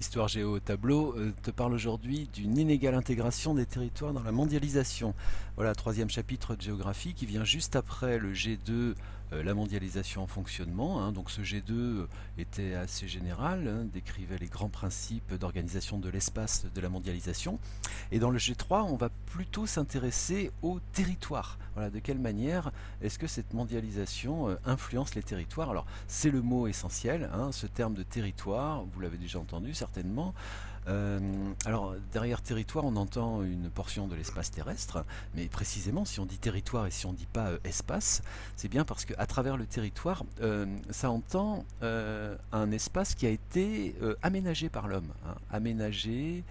Histoire géo au tableau te parle aujourd'hui d'une inégale intégration des territoires dans la mondialisation. Voilà, troisième chapitre de géographie qui vient juste après le G2, la mondialisation en fonctionnement, hein. Donc ce G2 était assez général, hein, décrivait les grands principes d'organisation de l'espace de la mondialisation. Et dans le G3, on va plutôt s'intéresser aux territoires. Voilà, de quelle manière est-ce que cette mondialisation influence les territoires? Alors, c'est le mot essentiel, hein, ce terme de territoire, vous l'avez déjà entendu certainement. Alors, derrière territoire, on entend une portion de l'espace terrestre, mais précisément, si on dit territoire et si on ne dit pas espace, c'est bien parce qu'à travers le territoire, ça entend un espace qui a été aménagé par l'homme, hein, aménagé,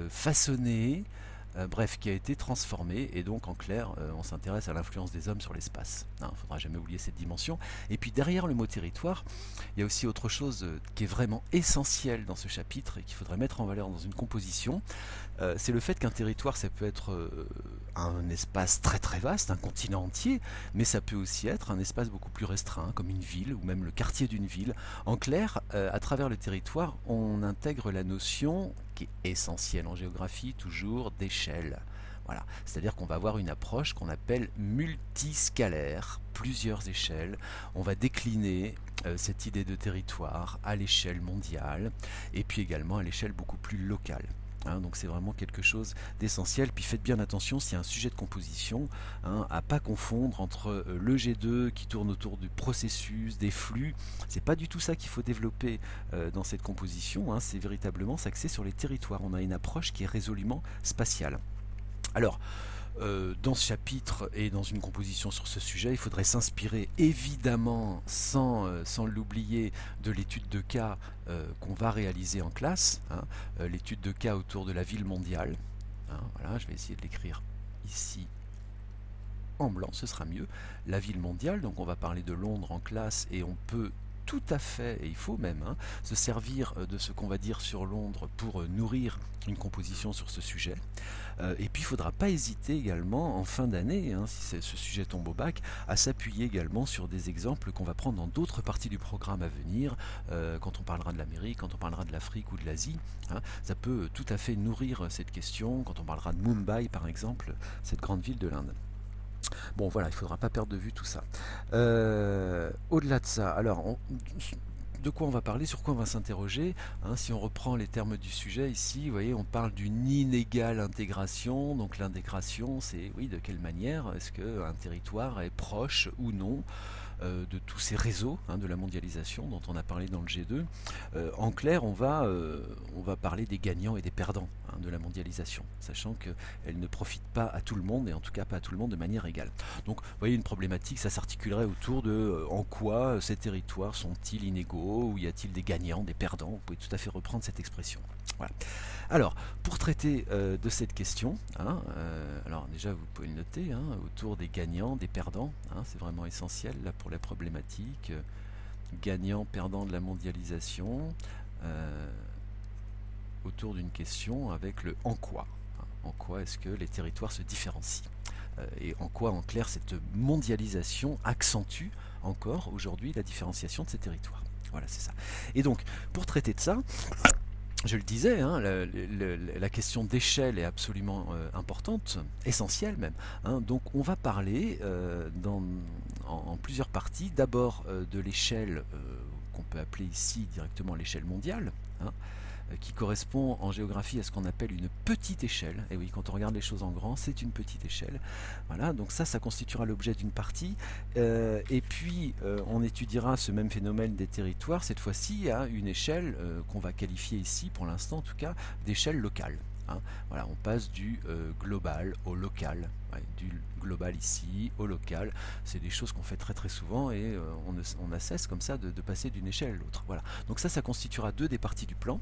façonné, bref, qui a été transformé, et donc en clair, on s'intéresse à l'influence des hommes sur l'espace. Il ne faudra jamais oublier cette dimension. Et puis derrière le mot territoire, il y a aussi autre chose qui est vraiment essentiel dans ce chapitre et qu'il faudrait mettre en valeur dans une composition. C'est le fait qu'un territoire, ça peut être un espace très très vaste, un continent entier, mais ça peut aussi être un espace beaucoup plus restreint, comme une ville, ou même le quartier d'une ville. En clair, à travers le territoire, on intègre la notion qui est essentielle en géographie, toujours, d'échelle. Voilà. C'est-à-dire qu'on va avoir une approche qu'on appelle multiscalaire, plusieurs échelles. On va décliner cette idée de territoire à l'échelle mondiale, et puis également à l'échelle beaucoup plus locale. Hein, donc c'est vraiment quelque chose d'essentiel. Puis faites bien attention, s'il y a un sujet de composition, hein, à pas confondre entre le G2 qui tourne autour du processus, des flux. C'est pas du tout ça qu'il faut développer dans cette composition, hein, c'est véritablement s'axer sur les territoires. On a une approche qui est résolument spatiale. Alors, dans ce chapitre et dans une composition sur ce sujet, il faudrait s'inspirer évidemment, sans l'oublier, de l'étude de cas qu'on va réaliser en classe, hein, l'étude de cas autour de la ville mondiale. Hein, voilà, je vais essayer de l'écrire ici en blanc, ce sera mieux. La ville mondiale, donc on va parler de Londres en classe et on peut tout à fait, et il faut même, hein, se servir de ce qu'on va dire sur Londres pour nourrir une composition sur ce sujet. Et puis il ne faudra pas hésiter également en fin d'année, hein, si ce sujet tombe au bac, à s'appuyer également sur des exemples qu'on va prendre dans d'autres parties du programme à venir, quand on parlera de l'Amérique, quand on parlera de l'Afrique ou de l'Asie. Hein, ça peut tout à fait nourrir cette question, quand on parlera de Mumbai par exemple, cette grande ville de l'Inde. Bon voilà, il ne faudra pas perdre de vue tout ça. Au-delà de ça, alors, de quoi on va parler, sur quoi on va s'interroger, hein, si on reprend les termes du sujet ici, vous voyez, on parle d'une inégale intégration. Donc l'intégration, c'est oui, de quelle manière est-ce qu'un territoire est proche ou non de tous ces réseaux, hein, de la mondialisation dont on a parlé dans le G2. En clair, on va parler des gagnants et des perdants, hein, de la mondialisation, sachant qu'elle ne profite pas à tout le monde, et en tout cas pas à tout le monde de manière égale. Donc vous voyez, une problématique, ça s'articulerait autour de en quoi ces territoires sont-ils inégaux, ou y a-t-il des gagnants, des perdants. Vous pouvez tout à fait reprendre cette expression. Voilà. Alors, pour traiter de cette question, hein, alors déjà vous pouvez le noter, hein, autour des gagnants, des perdants, hein, c'est vraiment essentiel là pour la problématique, gagnant, perdant de la mondialisation, autour d'une question avec le en quoi. Hein, en quoi est-ce que les territoires se différencient, et en quoi en clair cette mondialisation accentue encore aujourd'hui la différenciation de ces territoires. Voilà, c'est ça. Et donc, pour traiter de ça, je le disais, hein, la question d'échelle est absolument importante, essentielle même. Hein. Donc on va parler en plusieurs parties, d'abord de l'échelle qu'on peut appeler ici directement l'échelle mondiale, hein, qui correspond en géographie à ce qu'on appelle une petite échelle. Et oui, quand on regarde les choses en grand, c'est une petite échelle. Voilà, donc ça constituera l'objet d'une partie. Et puis, on étudiera ce même phénomène des territoires, cette fois-ci à une échelle qu'on va qualifier ici, pour l'instant en tout cas, d'échelle locale. Hein. Voilà, on passe du global au local. Ouais, du global ici au local, c'est des choses qu'on fait très très souvent, et on ne cesse comme ça de passer d'une échelle à l'autre. Voilà. Donc ça constituera deux des parties du plan.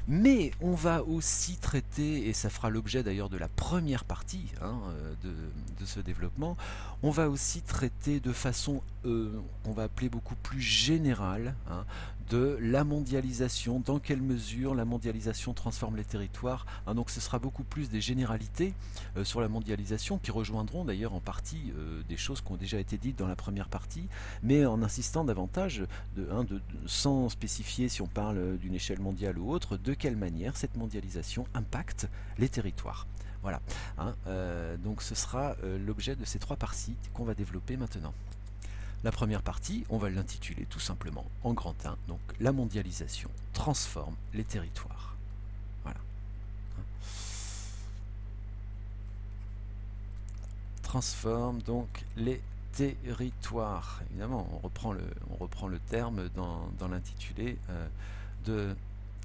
Mais on va aussi traiter, et ça fera l'objet d'ailleurs de la première partie, hein, de ce développement, on va aussi traiter de façon qu'on va appeler beaucoup plus générale, hein, de la mondialisation, dans quelle mesure la mondialisation transforme les territoires. Hein, donc ce sera beaucoup plus des généralités sur la mondialisation qui rejoindront d'ailleurs en partie des choses qui ont déjà été dites dans la première partie, mais en insistant davantage, sans spécifier si on parle d'une échelle mondiale ou autre, de quelle manière cette mondialisation impacte les territoires. Voilà. Hein, donc ce sera l'objet de ces 3 parties qu'on va développer maintenant. La première partie, on va l'intituler tout simplement en grand 1, donc la mondialisation transforme les territoires. Voilà. Transforme donc les territoires. Évidemment, on reprend le terme dans l'intitulé de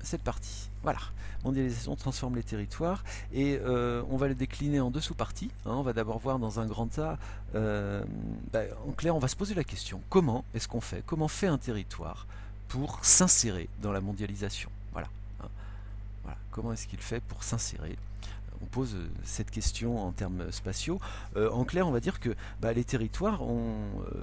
cette partie. Voilà, mondialisation transforme les territoires et on va le décliner en 2 sous-parties. Hein. On va d'abord voir dans un grand A, en clair, on va se poser la question, comment est-ce qu'on fait, comment fait un territoire pour s'insérer dans la mondialisation. Voilà. Hein. Voilà. Comment est-ce qu'il fait pour s'insérer? On pose cette question en termes spatiaux. En clair, on va dire que les territoires ont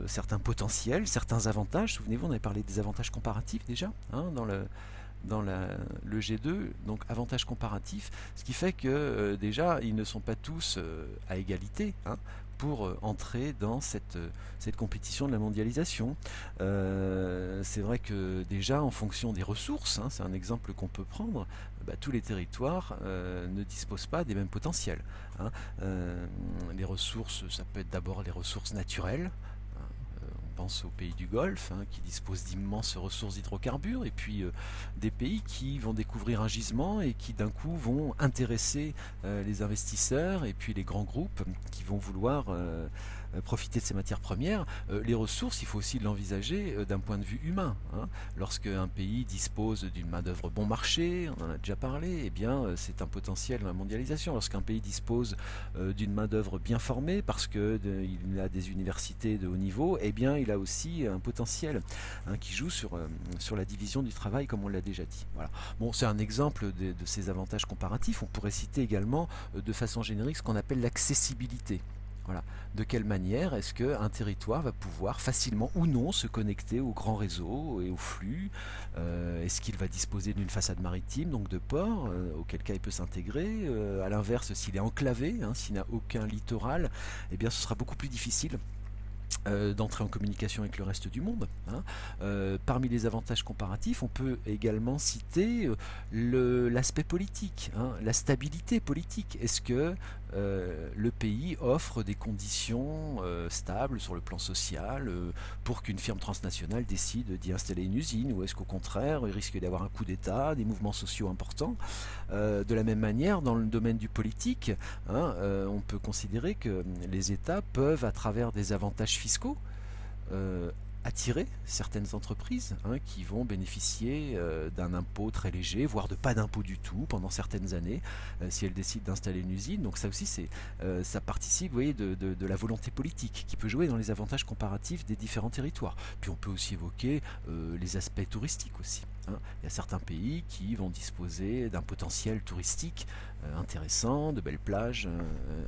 certains potentiels, certains avantages. Souvenez-vous, on avait parlé des avantages comparatifs déjà, hein, dans le G2, donc avantages comparatifs, ce qui fait que déjà ils ne sont pas tous à égalité, hein, pour entrer dans cette compétition de la mondialisation. C'est vrai que déjà en fonction des ressources, hein, c'est un exemple qu'on peut prendre, tous les territoires ne disposent pas des mêmes potentiels. Hein. Les ressources, ça peut être d'abord les ressources naturelles. On pense aux pays du Golfe, hein, qui disposent d'immenses ressources d'hydrocarbures, et puis des pays qui vont découvrir un gisement et qui d'un coup vont intéresser les investisseurs et puis les grands groupes qui vont vouloir profiter de ces matières premières. Les ressources, il faut aussi l'envisager d'un point de vue humain. Hein. Lorsque un pays dispose d'une main-d'œuvre bon marché, on en a déjà parlé, eh bien c'est un potentiel dans la mondialisation. Lorsqu'un pays dispose d'une main-d'œuvre bien formée, parce qu'il a des universités de haut niveau, eh bien il a aussi un potentiel, hein, qui joue sur la division du travail, comme on l'a déjà dit. Voilà. Bon, c'est un exemple de ces avantages comparatifs. On pourrait citer également de façon générique ce qu'on appelle l'accessibilité. Voilà. De quelle manière est-ce qu'un territoire va pouvoir facilement ou non se connecter aux grands réseaux et aux flux? Est-ce qu'il va disposer d'une façade maritime, donc de port, auquel cas il peut s'intégrer? À l'inverse, s'il est enclavé, hein, s'il n'a aucun littoral, eh bien ce sera beaucoup plus difficile d'entrer en communication avec le reste du monde. Hein. Parmi les avantages comparatifs, on peut également citer l'aspect politique, hein, la stabilité politique. Est-ce que le pays offre des conditions stables sur le plan social pour qu'une firme transnationale décide d'y installer une usine, ou est-ce qu'au contraire il risque d'avoir un coup d'État, des mouvements sociaux importants? De la même manière, dans le domaine du politique, hein, on peut considérer que les États peuvent, à travers des avantages fiscaux, attirer certaines entreprises, hein, qui vont bénéficier d'un impôt très léger, voire de pas d'impôt du tout pendant certaines années, si elles décident d'installer une usine. Donc ça aussi, ça participe, vous voyez, de la volonté politique qui peut jouer dans les avantages comparatifs des différents territoires. Puis on peut aussi évoquer les aspects touristiques aussi. Hein. Il y a certains pays qui vont disposer d'un potentiel touristique intéressant, de belles plages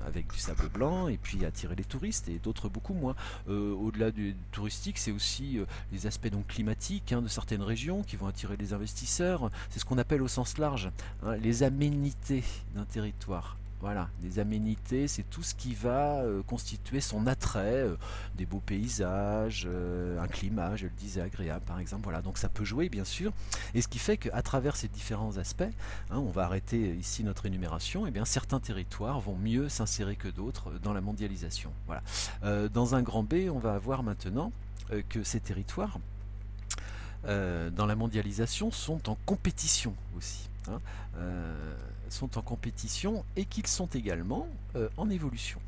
avec du sable blanc, et puis attirer les touristes, et d'autres beaucoup moins. Au-delà du touristique, c'est aussi les aspects donc climatiques, hein, de certaines régions qui vont attirer les investisseurs. C'est ce qu'on appelle au sens large, hein, les aménités d'un territoire. Voilà, les aménités, c'est tout ce qui va constituer son attrait, des beaux paysages, un climat, je le disais, agréable par exemple. Voilà, donc ça peut jouer bien sûr, et ce qui fait qu'à travers ces différents aspects, hein, on va arrêter ici notre énumération, et bien certains territoires vont mieux s'insérer que d'autres dans la mondialisation. Voilà. Dans un grand B, on va avoir maintenant que ces territoires, dans la mondialisation, sont en compétition aussi. Hein, sont en compétition, et qu'ils sont également en évolution.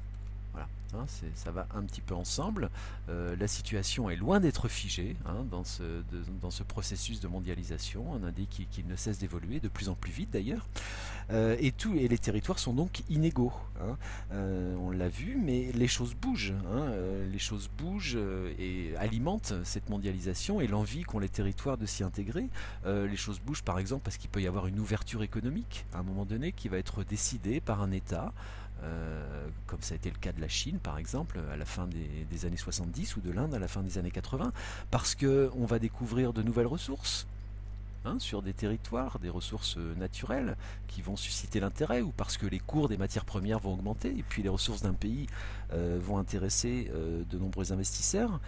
Voilà, hein, ça va un petit peu ensemble. La situation est loin d'être figée, hein, dans ce processus de mondialisation. On indique qu'il ne cesse d'évoluer, de plus en plus vite d'ailleurs. Et les territoires sont donc inégaux. Hein. On l'a vu, mais les choses bougent. Hein. Les choses bougent et alimentent cette mondialisation et l'envie qu'ont les territoires de s'y intégrer. Les choses bougent par exemple parce qu'il peut y avoir une ouverture économique à un moment donné qui va être décidée par un État. Comme ça a été le cas de la Chine par exemple à la fin des années 70, ou de l'Inde à la fin des années 80, parce qu'on va découvrir de nouvelles ressources, hein, sur des territoires, des ressources naturelles qui vont susciter l'intérêt, ou parce que les cours des matières premières vont augmenter, et puis les ressources d'un pays vont intéresser de nombreux investisseurs.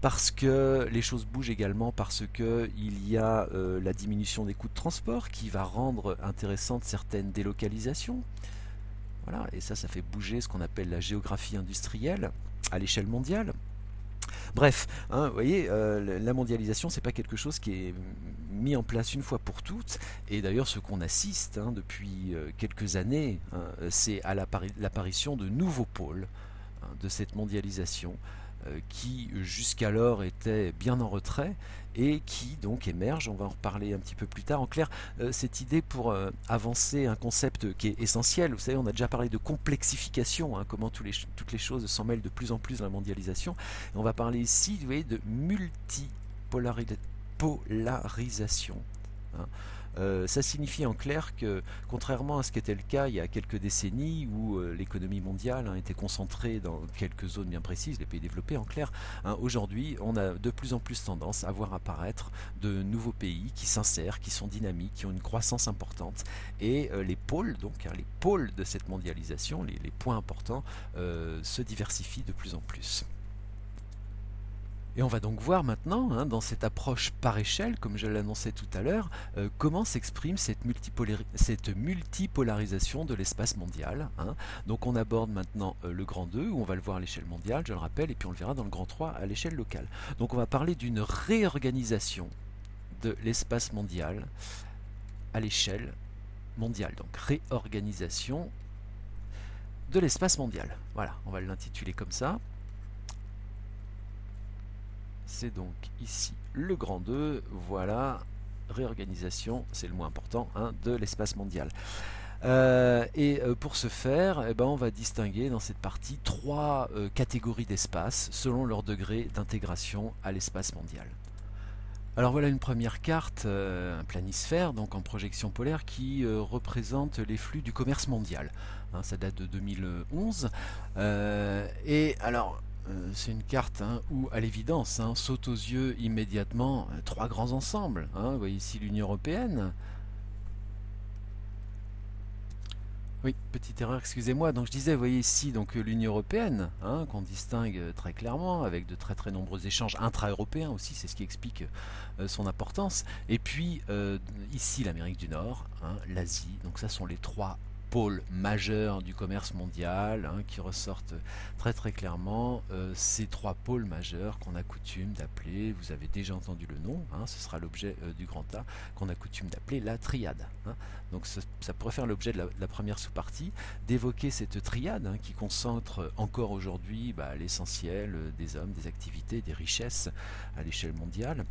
Parce que les choses bougent également, parce que il y a la diminution des coûts de transport qui va rendre intéressantes certaines délocalisations. Voilà, et ça fait bouger ce qu'on appelle la géographie industrielle à l'échelle mondiale. Bref, hein, vous voyez, la mondialisation, c'est pas quelque chose qui est mis en place une fois pour toutes. Et d'ailleurs, ce qu'on assiste depuis quelques années, c'est à l'apparition de nouveaux pôles de cette mondialisation qui jusqu'alors était bien en retrait et qui donc émerge, on va en reparler un petit peu plus tard. En clair, cette idée pour avancer un concept qui est essentiel, vous savez, on a déjà parlé de complexification, hein, comment toutes les choses s'en mêlent de plus en plus dans la mondialisation, et on va parler ici, vous voyez, de multipolarisation. Hein. Ça signifie en clair que, contrairement à ce qu'était le cas il y a quelques décennies où l'économie mondiale était concentrée dans quelques zones bien précises, les pays développés en clair, aujourd'hui on a de plus en plus tendance à voir apparaître de nouveaux pays qui s'insèrent, qui sont dynamiques, qui ont une croissance importante, et les pôles, donc les pôles de cette mondialisation, les points importants, se diversifient de plus en plus. Et on va donc voir maintenant, dans cette approche par échelle, comme je l'annonçais tout à l'heure, comment s'exprime cette multipolarisation de l'espace mondial. Donc on aborde maintenant le grand 2, où on va le voir à l'échelle mondiale, je le rappelle, et puis on le verra dans le grand 3 à l'échelle locale. Donc on va parler d'une réorganisation de l'espace mondial à l'échelle mondiale. Donc réorganisation de l'espace mondial. Voilà, on va l'intituler comme ça. C'est donc ici le grand 2, voilà, réorganisation, c'est le mot important, de l'espace mondial. Pour ce faire, on va distinguer dans cette partie 3 catégories d'espace selon leur degré d'intégration à l'espace mondial. Alors voilà une première carte, un planisphère, donc en projection polaire, qui représente les flux du commerce mondial. Ça date de 2011. Et alors, c'est une carte où, à l'évidence, sautent aux yeux immédiatement 3 grands ensembles. Vous voyez ici l'Union européenne. Oui, petite erreur, excusez-moi. Donc je disais, vous voyez ici donc l'Union européenne, qu'on distingue très clairement, avec de très très nombreux échanges intra-européens aussi, c'est ce qui explique son importance. Et puis ici l'Amérique du Nord, l'Asie. Donc ça sont les 3 pôles majeurs du commerce mondial qui ressortent très très clairement. Ces 3 pôles majeurs qu'on a coutume d'appeler, vous avez déjà entendu le nom, ce sera l'objet du grand A, qu'on a coutume d'appeler la triade. Donc ça pourrait faire l'objet de la première sous-partie, d'évoquer cette triade qui concentre encore aujourd'hui l'essentiel des hommes, des activités, des richesses à l'échelle mondiale.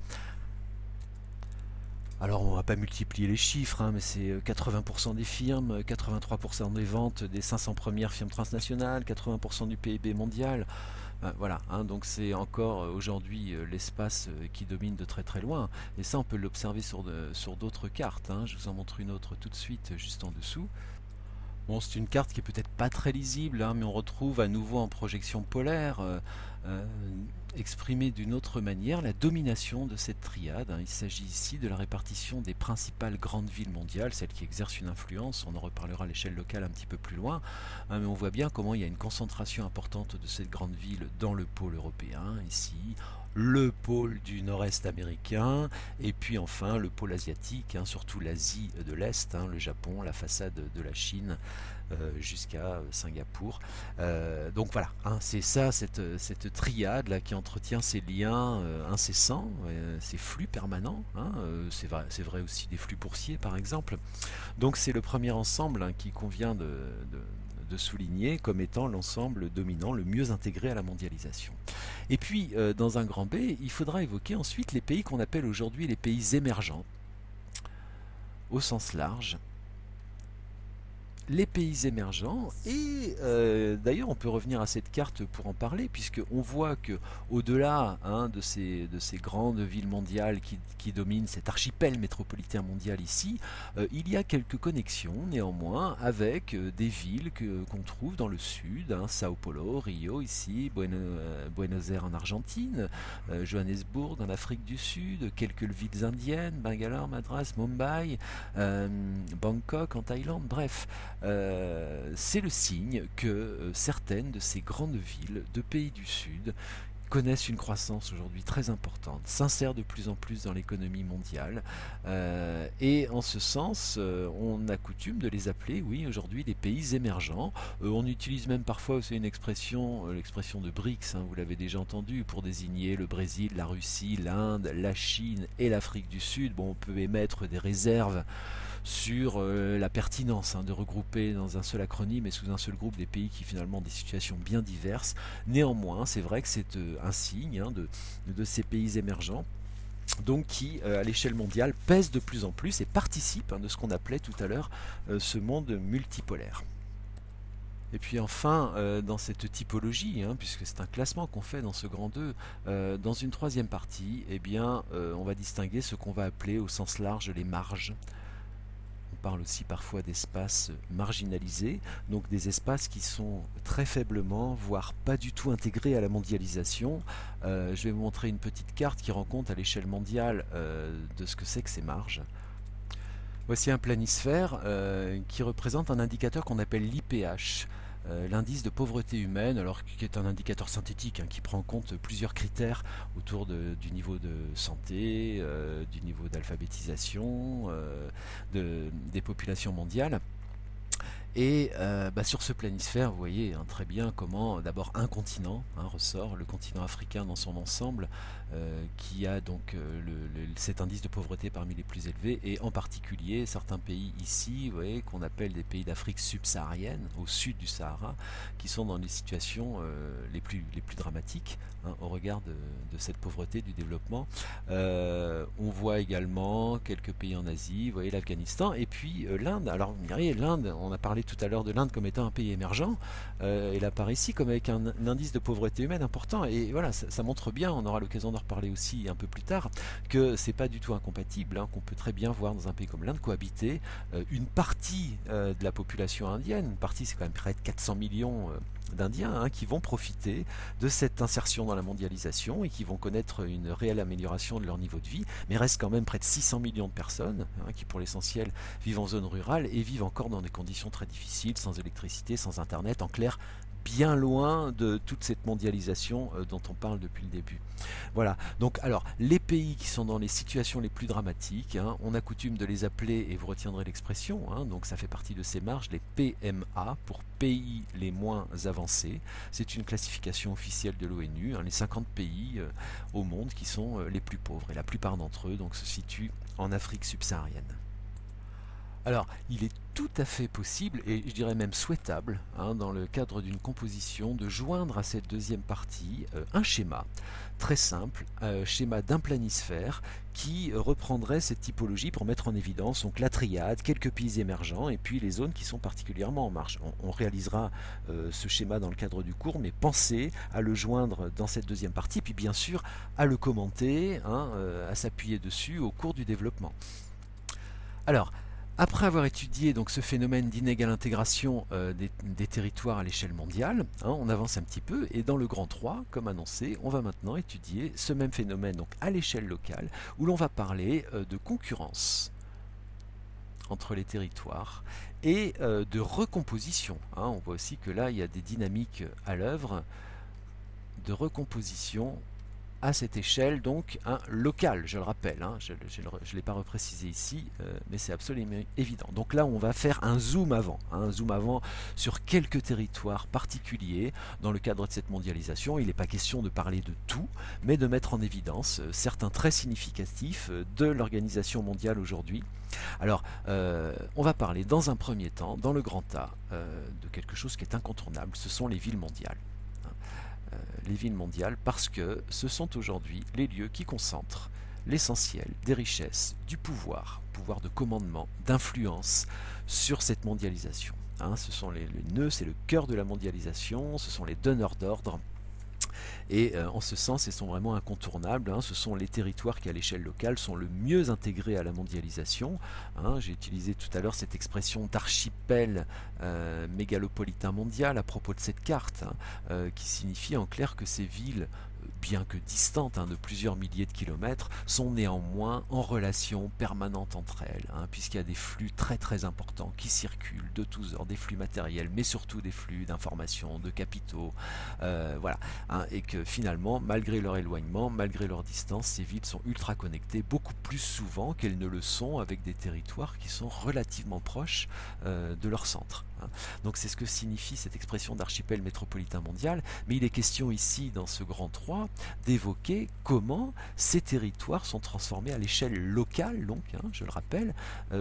Alors on ne va pas multiplier les chiffres, mais c'est 80% des firmes, 83% des ventes des 500 premières firmes transnationales, 80% du PIB mondial. Voilà, donc c'est encore aujourd'hui l'espace qui domine de très très loin. Et ça on peut l'observer sur d'autres cartes. Je vous en montre une autre tout de suite juste en dessous. Bon, c'est une carte qui est peut-être pas très lisible, mais on retrouve à nouveau en projection polaire, exprimée d'une autre manière, la domination de cette triade. Il s'agit ici de la répartition des principales grandes villes mondiales, celles qui exercent une influence, on en reparlera à l'échelle locale un petit peu plus loin, mais on voit bien comment il y a une concentration importante de cette grande ville dans le pôle européen, ici, le pôle du nord-est américain, et puis enfin le pôle asiatique, surtout l'Asie de l'Est, le Japon, la façade de la Chine, jusqu'à Singapour. Donc voilà, c'est ça, cette triade là qui entretient ces liens incessants, ces flux permanents. C'est vrai aussi des flux boursiers par exemple. Donc c'est le premier ensemble qui convient de souligner comme étant l'ensemble dominant, le mieux intégré à la mondialisation. Et puis, dans un grand B, il faudra évoquer ensuite les pays qu'on appelle aujourd'hui les pays émergents, au sens large, les pays émergents et d'ailleurs on peut revenir à cette carte pour en parler puisque on voit que au-delà de ces grandes villes mondiales qui dominent cet archipel métropolitain mondial ici, il y a quelques connexions néanmoins avec des villes qu'on trouve dans le sud, Sao Paulo, Rio ici, Buenos Aires en Argentine, Johannesburg en Afrique du Sud, quelques villes indiennes, Bangalore, Madras, Mumbai, Bangkok en Thaïlande, bref. C'est le signe que certaines de ces grandes villes de pays du Sud connaissent une croissance aujourd'hui très importante, s'insèrent de plus en plus dans l'économie mondiale, et en ce sens, on a coutume de les appeler, oui, aujourd'hui des pays émergents. On utilise même parfois aussi une expression, l'expression de BRICS, vous l'avez déjà entendu, pour désigner le Brésil, la Russie, l'Inde, la Chine et l'Afrique du Sud. Bon, on peut émettre des réserves sur la pertinence de regrouper dans un seul acronyme et sous un seul groupe des pays qui finalement ont des situations bien diverses. Néanmoins, c'est vrai que c'est un signe de ces pays émergents donc qui, à l'échelle mondiale, pèsent de plus en plus et participent de ce qu'on appelait tout à l'heure ce monde multipolaire. Et puis enfin, dans cette typologie, puisque c'est un classement qu'on fait dans ce grand 2, dans une troisième partie, eh bien, on va distinguer ce qu'on va appeler au sens large les marges. On parle aussi parfois d'espaces marginalisés, donc des espaces qui sont très faiblement, voire pas du tout intégrés à la mondialisation. Je vais vous montrer une petite carte qui rend compte à l'échelle mondiale de ce que c'est que ces marges. Voici un planisphère qui représente un indicateur qu'on appelle l'IPH, l'indice de pauvreté humaine, alors qui est un indicateur synthétique qui prend en compte plusieurs critères autour du niveau de santé, du niveau d'alphabétisation, des populations mondiales. Et sur ce planisphère, vous voyez très bien comment d'abord un continent ressort, le continent africain dans son ensemble, qui a donc cet indice de pauvreté parmi les plus élevés, et en particulier certains pays ici, vous voyez, qu'on appelle des pays d'Afrique subsaharienne, au sud du Sahara, qui sont dans les situations les plus dramatiques au regard de cette pauvreté du développement. On voit également quelques pays en Asie, vous voyez l'Afghanistan, et puis l'Inde. Alors vous me diriez, l'Inde, on a parlé tout à l'heure de l'Inde comme étant un pays émergent, elle apparaît ici comme avec un indice de pauvreté humaine important, et voilà, ça montre bien, on aura l'occasion d'en reparler aussi un peu plus tard, que c'est pas du tout incompatible, qu'on peut très bien voir dans un pays comme l'Inde cohabiter une partie de la population indienne, une partie c'est quand même près de 400 millions d'Indiens qui vont profiter de cette insertion dans la mondialisation et qui vont connaître une réelle amélioration de leur niveau de vie, mais reste quand même près de 600 millions de personnes qui pour l'essentiel vivent en zone rurale et vivent encore dans des conditions très difficiles, sans électricité, sans internet, en clair bien loin de toute cette mondialisation dont on parle depuis le début. Voilà, donc alors les pays qui sont dans les situations les plus dramatiques, on a coutume de les appeler, et vous retiendrez l'expression, donc ça fait partie de ces marges, les PMA, pour pays les moins avancés. C'est une classification officielle de l'ONU, les 50 pays au monde qui sont les plus pauvres, et la plupart d'entre eux donc, se situent en Afrique subsaharienne. Alors, il est tout à fait possible, et je dirais même souhaitable, dans le cadre d'une composition, de joindre à cette deuxième partie un schéma très simple, schéma d'un planisphère qui reprendrait cette typologie pour mettre en évidence donc la triade, quelques pays émergents et puis les zones qui sont particulièrement en marche. On réalisera ce schéma dans le cadre du cours, mais pensez à le joindre dans cette deuxième partie, puis bien sûr à le commenter, à s'appuyer dessus au cours du développement. Alors, après avoir étudié donc ce phénomène d'inégale intégration des territoires à l'échelle mondiale, on avance un petit peu, et dans le grand 3, comme annoncé, on va maintenant étudier ce même phénomène donc à l'échelle locale, où l'on va parler de concurrence entre les territoires et de recomposition. On voit aussi que là, il y a des dynamiques à l'œuvre de recomposition à cette échelle donc locale, je le rappelle, je ne l'ai pas reprécisé ici, mais c'est absolument évident. Donc là on va faire un zoom avant sur quelques territoires particuliers dans le cadre de cette mondialisation. Il n'est pas question de parler de tout, mais de mettre en évidence certains traits significatifs de l'organisation mondiale aujourd'hui. Alors, on va parler dans un premier temps, dans le grand A, de quelque chose qui est incontournable, ce sont les villes mondiales. Les villes mondiales, parce que ce sont aujourd'hui les lieux qui concentrent l'essentiel des richesses, du pouvoir de commandement, d'influence sur cette mondialisation. hein, ce sont les nœuds, c'est le cœur de la mondialisation, ce sont les donneurs d'ordre. Et en ce sens, ils sont vraiment incontournables, hein. Ce sont les territoires qui, à l'échelle locale, sont le mieux intégrés à la mondialisation, hein. J'ai utilisé tout à l'heure cette expression d'archipel mégalopolitain mondial à propos de cette carte, hein, qui signifie en clair que ces villes, bien que distantes, hein, de plusieurs milliers de kilomètres, sont néanmoins en relation permanente entre elles, hein, puisqu'il y a des flux très très importants qui circulent de tous ordres, des flux matériels, mais surtout des flux d'informations, de capitaux, voilà, hein, et que finalement, malgré leur éloignement, malgré leur distance, ces villes sont ultra connectées beaucoup plus souvent qu'elles ne le sont avec des territoires qui sont relativement proches de leur centre, hein. Donc c'est ce que signifie cette expression d'archipel métropolitain mondial, mais il est question ici, dans ce grand 3, d'évoquer comment ces territoires sont transformés à l'échelle locale, donc, hein, je le rappelle,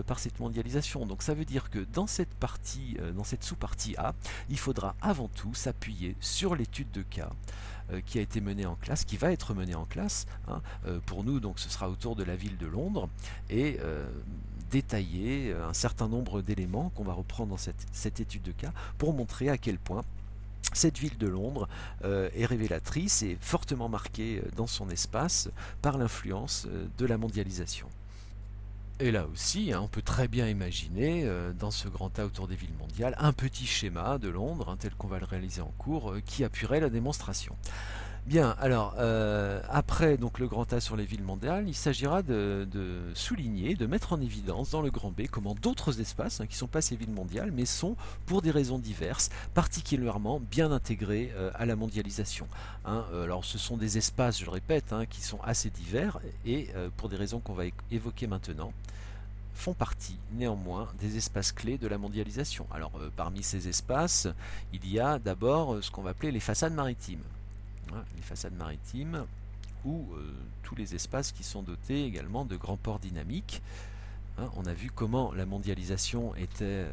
par cette mondialisation. Donc ça veut dire que dans cette partie, dans cette sous-partie A, il faudra avant tout s'appuyer sur l'étude de cas qui a été menée en classe, qui va être menée en classe, hein. Pour nous, donc, ce sera autour de la ville de Londres, et détailler un certain nombre d'éléments qu'on va reprendre dans cette étude de cas pour montrer à quel point cette ville de Londres est révélatrice et fortement marquée dans son espace par l'influence de la mondialisation. Et là aussi, hein, on peut très bien imaginer, dans ce grand A autour des villes mondiales, un petit schéma de Londres, hein, tel qu'on va le réaliser en cours, qui appuierait la démonstration. Bien, alors, après donc le grand A sur les villes mondiales, il s'agira de souligner, de mettre en évidence dans le grand B comment d'autres espaces, hein, qui ne sont pas ces villes mondiales, mais sont, pour des raisons diverses, particulièrement bien intégrés à la mondialisation, hein. Alors ce sont des espaces, je le répète, hein, qui sont assez divers, et pour des raisons qu'on va évoquer maintenant, font partie néanmoins des espaces clés de la mondialisation. Alors parmi ces espaces, il y a d'abord ce qu'on va appeler les façades maritimes. Les façades maritimes ou tous les espaces qui sont dotés également de grands ports dynamiques. Hein, on a vu comment la mondialisation était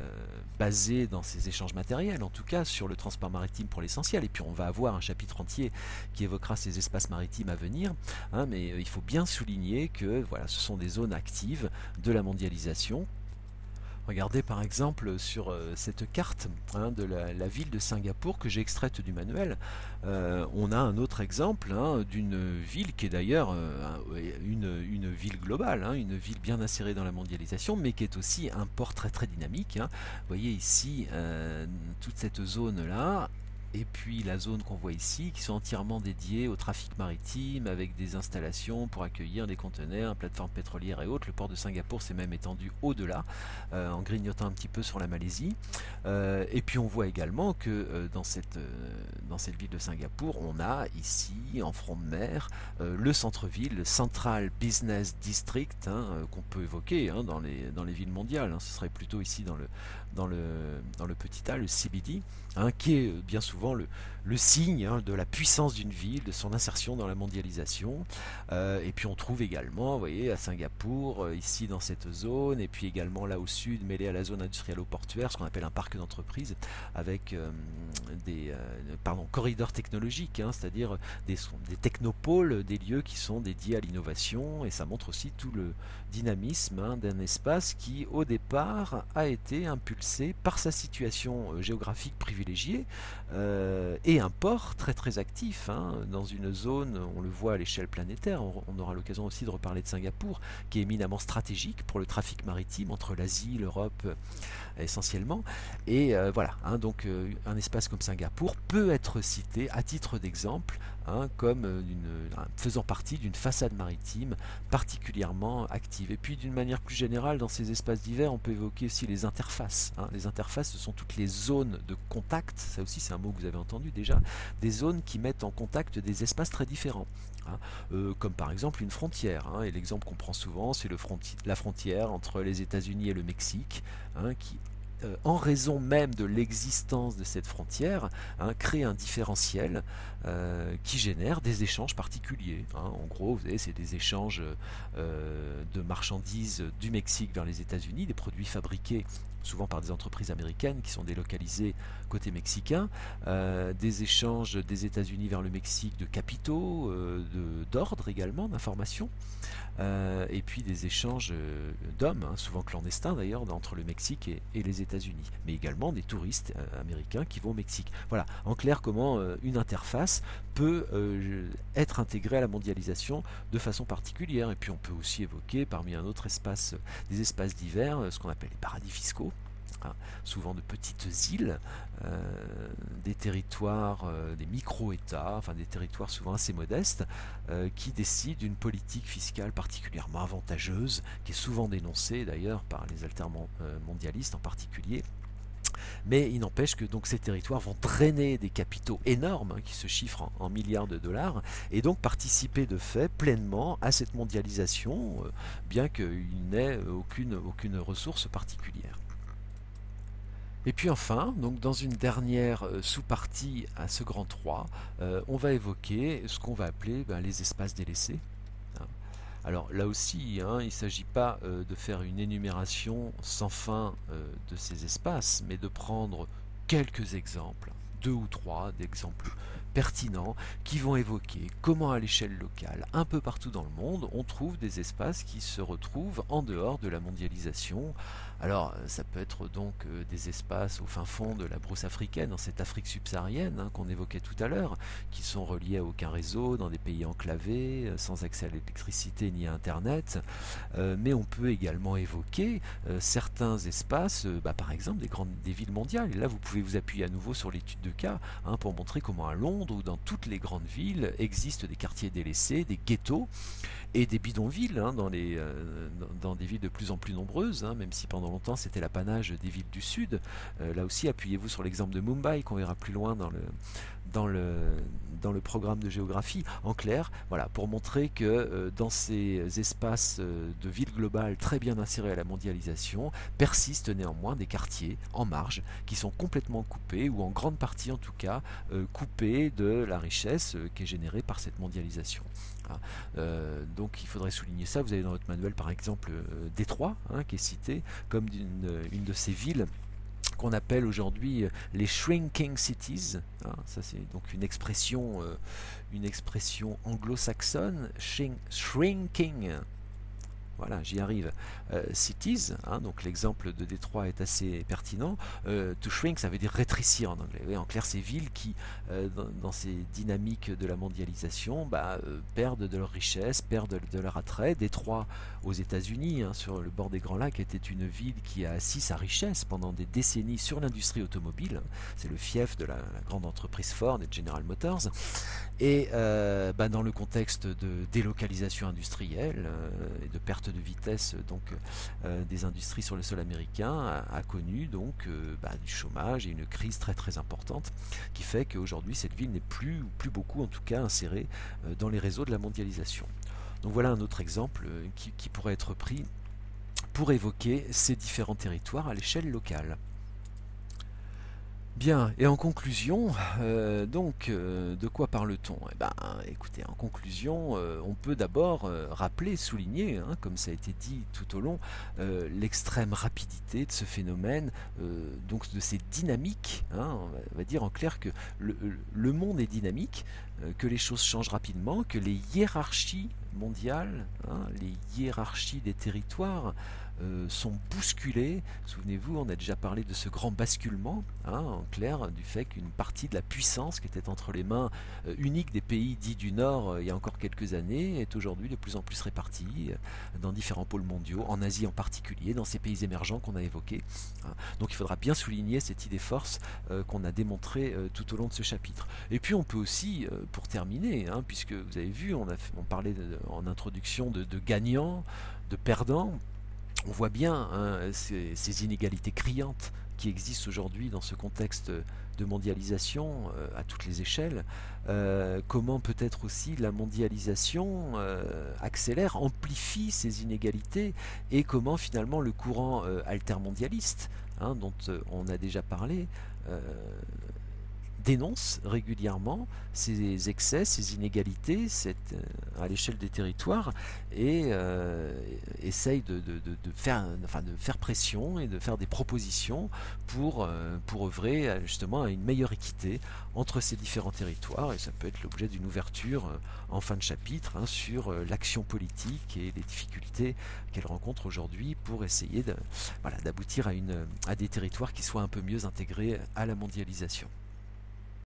basée dans ces échanges matériels, en tout cas sur le transport maritime pour l'essentiel, et puis on va avoir un chapitre entier qui évoquera ces espaces maritimes à venir, hein, mais il faut bien souligner que voilà, ce sont des zones actives de la mondialisation. Regardez par exemple sur cette carte, hein, de la ville de Singapour que j'ai extraite du manuel. On a un autre exemple, hein, d'une ville qui est d'ailleurs une ville globale, hein, une ville bien insérée dans la mondialisation, mais qui est aussi un port très très dynamique, hein. Vous voyez ici toute cette zone-là, et puis la zone qu'on voit ici, qui sont entièrement dédiées au trafic maritime, avec des installations pour accueillir des conteneurs, plateformes pétrolières et autres. Le port de Singapour s'est même étendu au-delà, en grignotant un petit peu sur la Malaisie. Et puis on voit également que dans cette ville de Singapour, on a ici, en front de mer, le centre-ville, le Central Business District, hein, qu'on peut évoquer, hein, dans les villes mondiales, hein. Ce serait plutôt ici dans le petit A, le CBD, hein, qui est bien souvent le signe, hein, de la puissance d'une ville, de son insertion dans la mondialisation. Et puis on trouve également, vous voyez, à Singapour, ici dans cette zone, et puis également là au sud, mêlé à la zone industrielle-portuaire, ce qu'on appelle un parc d'entreprise, avec des corridors technologiques, hein, c'est-à-dire des technopoles, des lieux qui sont dédiés à l'innovation, et ça montre aussi tout le dynamisme, hein, d'un espace qui au départ a été impulsé par sa situation géographique privilégiée, et un port très très actif, hein, dans une zone, on le voit à l'échelle planétaire. On aura l'occasion aussi de reparler de Singapour, qui est éminemment stratégique pour le trafic maritime entre l'Asie, l'Europe essentiellement, et voilà, hein, donc un espace comme Singapour peut être cité à titre d'exemple, hein, comme faisant partie d'une façade maritime particulièrement active. Et puis d'une manière plus générale, dans ces espaces divers, on peut évoquer aussi les interfaces, hein. Les interfaces, ce sont toutes les zones de contact, ça aussi c'est un mot que vous avez entendu déjà, des zones qui mettent en contact des espaces très différents, hein, comme par exemple une frontière, hein. Et l'exemple qu'on prend souvent, c'est la frontière entre les États-Unis et le Mexique, hein, qui en raison même de l'existence de cette frontière, hein, crée un différentiel qui génère des échanges particuliers, hein. En gros, vous savez, c'est des échanges de marchandises du Mexique vers les États-Unis, des produits fabriqués souvent par des entreprises américaines qui sont délocalisées côté mexicain, des échanges des États-Unis vers le Mexique de capitaux, d'ordre également, d'informations, et puis des échanges d'hommes, hein, souvent clandestins d'ailleurs, entre le Mexique et les États-Unis. États-Unis, mais également des touristes américains qui vont au Mexique. Voilà, en clair, comment une interface peut être intégrée à la mondialisation de façon particulière. Et puis on peut aussi évoquer parmi un autre espace, des espaces divers, ce qu'on appelle les paradis fiscaux. Hein, souvent de petites îles, des territoires, des micro-États, enfin des territoires souvent assez modestes, qui décident d'une politique fiscale particulièrement avantageuse, qui est souvent dénoncée d'ailleurs par les mondialistes en particulier. Mais il n'empêche que donc ces territoires vont drainer des capitaux énormes, qui se chiffrent en milliards de dollars, et donc participer de fait pleinement à cette mondialisation, bien qu'il n'ait aucune ressource particulière. Et puis enfin, donc dans une dernière sous-partie à ce grand 3, on va évoquer ce qu'on va appeler les espaces délaissés. Hein. Alors là aussi, hein, il ne s'agit pas de faire une énumération sans fin de ces espaces, mais de prendre quelques exemples, 2 ou 3 d'exemples pertinents qui vont évoquer comment à l'échelle locale, un peu partout dans le monde, on trouve des espaces qui se retrouvent en dehors de la mondialisation. Alors ça peut être donc des espaces au fin fond de la brousse africaine, dans cette Afrique subsaharienne qu'on évoquait tout à l'heure, qui sont reliés à aucun réseau, dans des pays enclavés, sans accès à l'électricité ni à Internet. Mais on peut également évoquer certains espaces, par exemple des villes mondiales. Et là vous pouvez vous appuyer à nouveau sur l'étude de cas pour montrer comment à Londres ou dans toutes les grandes villes existent des quartiers délaissés, des ghettos et des bidonvilles dans des villes de plus en plus nombreuses, même si pendant longtemps c'était l'apanage des villes du sud. Là aussi appuyez-vous sur l'exemple de Mumbai qu'on verra plus loin dans le programme de géographie. En clair, voilà, pour montrer que dans ces espaces de villes globales très bien insérés à la mondialisation, persistent néanmoins des quartiers en marge qui sont complètement coupés, ou en grande partie en tout cas, coupés de la richesse qui est générée par cette mondialisation. Donc il faudrait souligner ça. Vous avez dans votre manuel par exemple Détroit, qui est cité comme une de ces villes qu'on appelle aujourd'hui les shrinking cities. Ça c'est donc une expression anglo-saxonne, shrinking. Voilà, j'y arrive. Cities, donc l'exemple de Détroit est assez pertinent. To shrink, ça veut dire rétrécir en anglais. Oui, en clair, ces villes qui, dans ces dynamiques de la mondialisation, perdent de leur richesse, perdent de leur attrait. Détroit, aux États-Unis, sur le bord des Grands Lacs, était une ville qui a assis sa richesse pendant des décennies sur l'industrie automobile. C'est le fief de la grande entreprise Ford et de General Motors. Et dans le contexte de délocalisation industrielle et de perte de vitesse des industries sur le sol américain, a connu donc du chômage et une crise très très importante qui fait qu'aujourd'hui cette ville n'est plus beaucoup en tout cas insérée dans les réseaux de la mondialisation. Donc voilà un autre exemple qui pourrait être pris pour évoquer ces différents territoires à l'échelle locale. Bien, et en conclusion, de quoi parle-t-on? Écoutez, en conclusion, on peut d'abord rappeler, souligner, comme ça a été dit tout au long, l'extrême rapidité de ce phénomène, donc de ces dynamiques. On va dire en clair que le monde est dynamique, que les choses changent rapidement, que les hiérarchies mondiales, les hiérarchies des territoires, sont bousculés. Souvenez-vous, on a déjà parlé de ce grand basculement, en clair, du fait qu'une partie de la puissance qui était entre les mains uniques des pays dits du Nord il y a encore quelques années est aujourd'hui de plus en plus répartie dans différents pôles mondiaux, en Asie en particulier, dans ces pays émergents qu'on a évoqués. Donc il faudra bien souligner cette idée force qu'on a démontrée tout au long de ce chapitre. Et puis on peut aussi, pour terminer, puisque vous avez vu, on parlait en introduction de gagnants, de perdants. On voit bien ces inégalités criantes qui existent aujourd'hui dans ce contexte de mondialisation à toutes les échelles. Comment peut-être aussi la mondialisation accélère, amplifie ces inégalités, et comment finalement le courant altermondialiste, dont on a déjà parlé, dénonce régulièrement ces excès, ces inégalités à l'échelle des territoires et essaye de faire pression et de faire des propositions pour œuvrer justement à une meilleure équité entre ces différents territoires. Et ça peut être l'objet d'une ouverture en fin de chapitre sur l'action politique et les difficultés qu'elle rencontre aujourd'hui pour essayer d'aboutir à des territoires qui soient un peu mieux intégrés à la mondialisation.